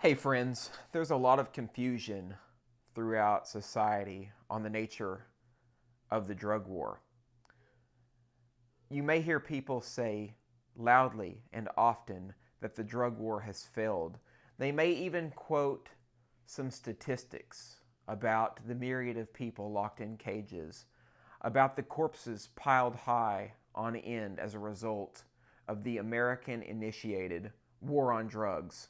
Hey friends, there's a lot of confusion throughout society on the nature of the drug war. You may hear people say loudly and often that the drug war has failed. They may even quote some statistics about the myriad of people locked in cages, about the corpses piled high on end as a result of the American-initiated war on drugs.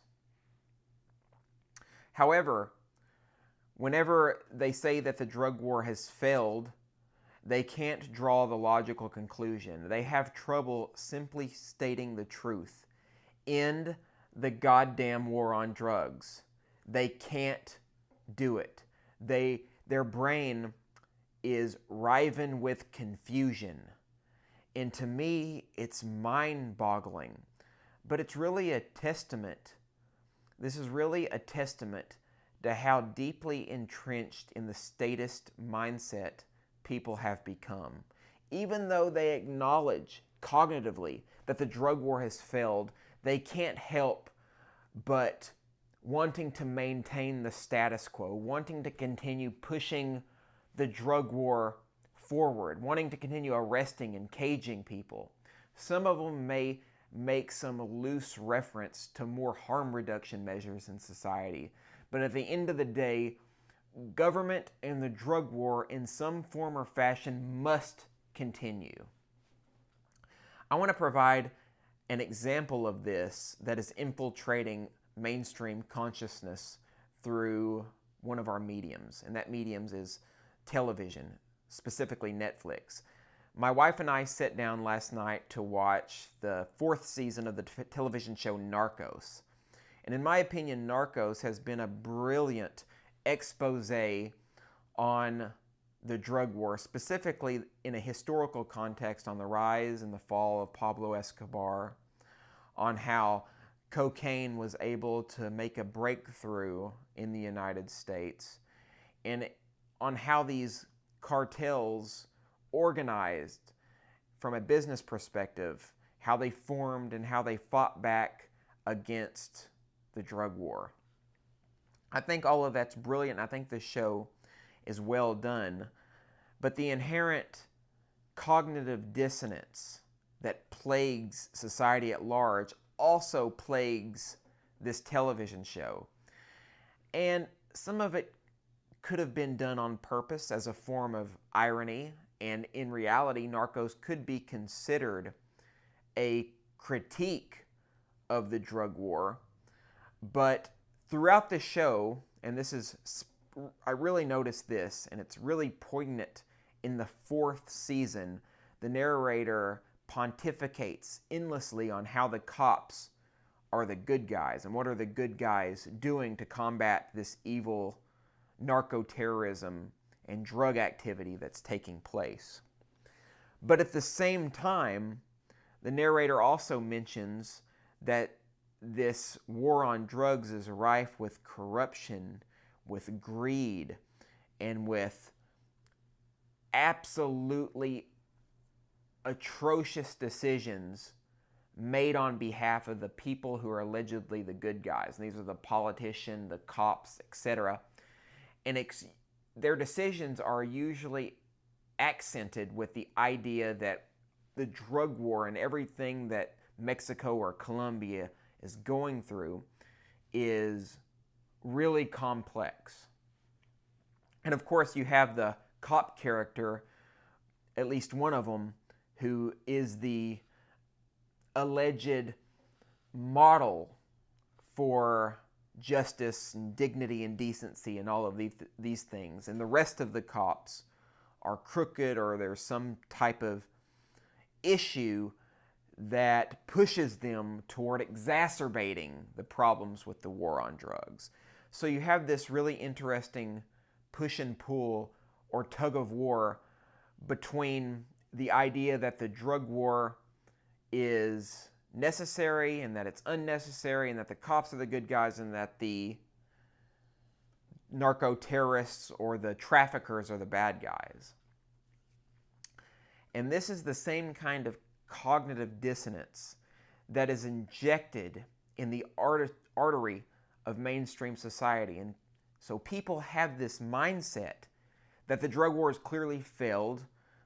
However, whenever they say that the drug war has failed, they can't draw the logical conclusion. They have trouble simply stating the truth. End the goddamn war on drugs. They can't do it. Their brain is riven with confusion. And to me, it's mind-boggling. But it's really a testament. This is really a testament to how deeply entrenched in the statist mindset people have become. Even though they acknowledge cognitively that the drug war has failed, they can't help but wanting to maintain the status quo, wanting to continue pushing the drug war forward, wanting to continue arresting and caging people. Some of them may make some loose reference to more harm reduction measures in society. But at the end of the day, government and the drug war in some form or fashion must continue. I want to provide an example of this that is infiltrating mainstream consciousness through one of our mediums, and that medium is television, specifically Netflix. My wife and I sat down last night to watch the 4th season of the television show Narcos. And in my opinion, Narcos has been a brilliant expose on the drug war, specifically in a historical context on the rise and the fall of Pablo Escobar, on how cocaine was able to make a breakthrough in the United States, and on how these cartels organized from a business perspective, how they formed and how they fought back against the drug war. I think all of that's brilliant. I think this show is well done. But the inherent cognitive dissonance that plagues society at large also plagues this television show. And some of it could have been done on purpose as a form of irony. And in reality, Narcos could be considered a critique of the drug war. But throughout the show, and I really noticed this, and it's really poignant in the 4th season, the narrator pontificates endlessly on how the cops are the good guys, and what are the good guys doing to combat this evil narco-terrorism and drug activity that's taking place. But at the same time, the narrator also mentions that this war on drugs is rife with corruption, with greed, and with absolutely atrocious decisions made on behalf of the people who are allegedly the good guys. And these are the politicians, the cops, etc. And their decisions are usually accented with the idea that the drug war and everything that Mexico or Colombia is going through is really complex. And of course, you have the cop character, at least one of them, who is the alleged model for justice and dignity and decency and all of these things. And the rest of the cops are crooked, or there's some type of issue that pushes them toward exacerbating the problems with the war on drugs. So you have this really interesting push and pull or tug of war between the idea that the drug war is necessary and that it's unnecessary and that the cops are the good guys and that the narco-terrorists or the traffickers are the bad guys. And this is the same kind of cognitive dissonance that is injected in the artery of mainstream society. And so people have this mindset that the drug war has clearly failed.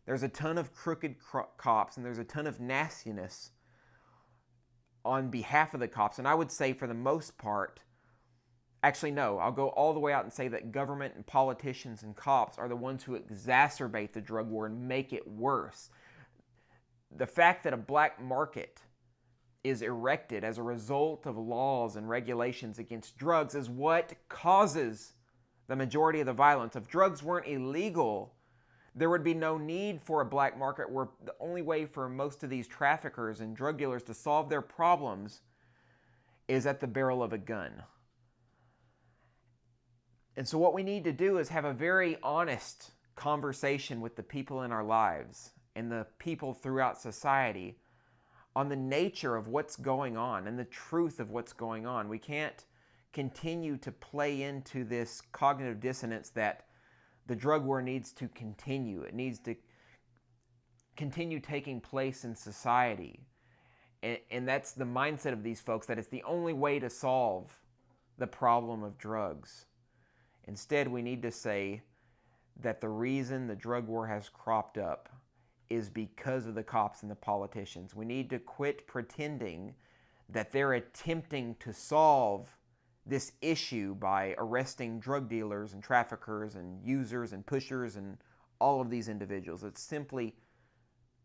There's a ton of crooked cops and there's a ton of nastiness on behalf of the cops. And I would say for the most part, actually no, I'll go all the way out and say that government and politicians and cops are the ones who exacerbate the drug war and make it worse. The fact that a black market is erected as a result of laws and regulations against drugs is what causes the majority of the violence. If drugs weren't illegal, there would be no need for a black market, where the only way for most of these traffickers and drug dealers to solve their problems is at the barrel of a gun. And so what we need to do is have a very honest conversation with the people in our lives and the people throughout society on the nature of what's going on and the truth of what's going on. We can't continue to play into this cognitive dissonance that the drug war needs to continue. It needs to continue taking place in society. And that's the mindset of these folks, that it's the only way to solve the problem of drugs. Instead, we need to say that the reason the drug war has cropped up is because of the cops and the politicians. We need to quit pretending that they're attempting to solve this issue by arresting drug dealers and traffickers and users and pushers and all of these individuals. It's simply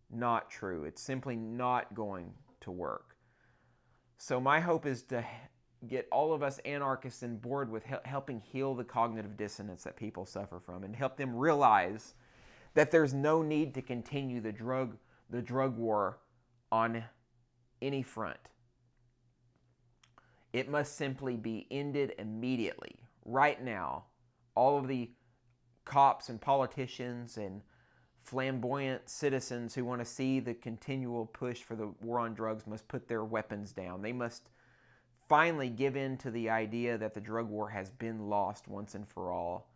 not true. It's simply not going to work. So my hope is to get all of us anarchists on board with helping heal the cognitive dissonance that people suffer from, and help them realize that there's no need to continue the drug war on any front. It must simply be ended immediately, right now. All of the cops and politicians and flamboyant citizens who want to see the continual push for the war on drugs must put their weapons down. They must finally give in to the idea that the drug war has been lost once and for all,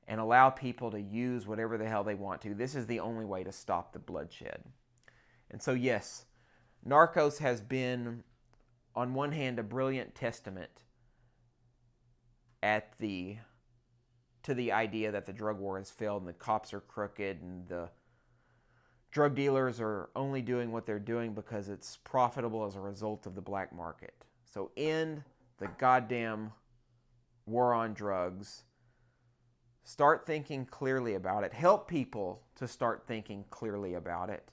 and allow people to use whatever the hell they want to. This is the only way to stop the bloodshed. And so yes, Narcos has been, on one hand, a brilliant testament to the idea that the drug war has failed and the cops are crooked and the drug dealers are only doing what they're doing because it's profitable as a result of the black market. So end the goddamn war on drugs. Start thinking clearly about it. Help people to start thinking clearly about it.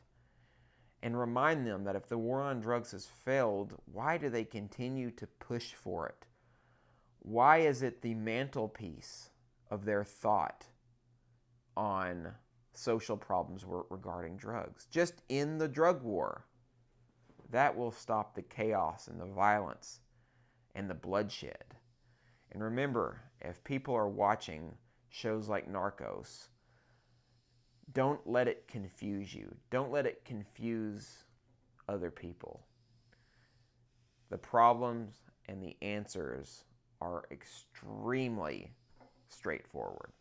And remind them that if the war on drugs has failed, why do they continue to push for it? Why is it the mantelpiece of their thought on social problems regarding drugs? Just end the drug war. That will stop the chaos and the violence and the bloodshed. And remember, if people are watching shows like Narcos, don't let it confuse you. Don't let it confuse other people. The problems and the answers are extremely straightforward.